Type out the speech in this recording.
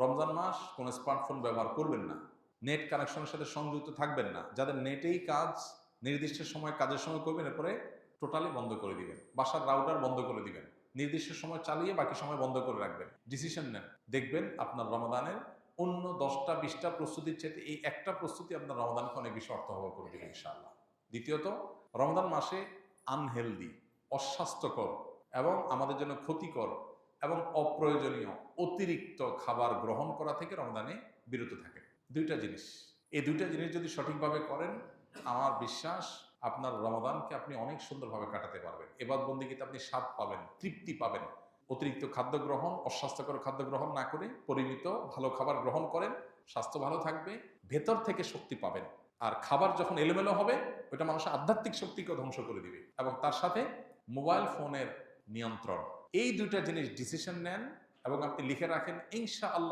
রমজান মাস কোনো স্মার্টফোন ব্যবহার করবেন না, নেট কানেকশনের সাথে সংযুক্ত থাকবেন না। যাদের নেটেই কাজ, নির্দিষ্ট সময় কাজের সময় করবেন, এরপরে টোটালি বন্ধ করে দিবেন। বাসার রাউটার বন্ধ করে দিবেন, নির্দিষ্ট সময় চালিয়ে বাকি সময় বন্ধ করে রাখবেন। ডিসিশন নেন, দেখবেন আপনার রমাদানের অন্য 10টা 20টা প্রস্তুতির চাইতে এই একটা প্রস্তুতি আপনার রমাদানকে অনেক বেশি অর্থবহ করে দেবে ইনশাআল্লাহ। দ্বিতীয়ত, রমজান মাসে আনহেলদি, অস্বাস্থ্যকর এবং আমাদের জন্য ক্ষতিকর এবং অপ্রয়োজনীয় অতিরিক্ত খাবার গ্রহণ করা থেকে রমজানে বিরত থাকে। দুইটা জিনিস, এই দুইটা জিনিস যদি সঠিকভাবে করেন, আমার বিশ্বাস আপনার রমাদানকে আপনি অনেক সুন্দরভাবে কাটাতে পারবেন। এবাদত বন্দেগীতে আপনি স্বাদ পাবেন, তৃপ্তি পাবেন। অতিরিক্ত খাদ্য গ্রহণ, অস্বাস্থ্যকর খাদ্য গ্রহণ না করে পরিমিত ভালো খাবার গ্রহণ করেন, স্বাস্থ্য ভালো থাকবে, ভেতর থেকে শক্তি পাবেন। আর খাবার যখন এলোমেলো হবে, ওইটা মানুষের আধ্যাত্মিক শক্তিকে ধ্বংস করে দিবে। এবং তার সাথে মোবাইল ফোনের নিয়ন্ত্রণ, এই দুইটা জিনিস ডিসিশন নেন এবং আপনি লিখে রাখেন, ইনশাআল্লাহ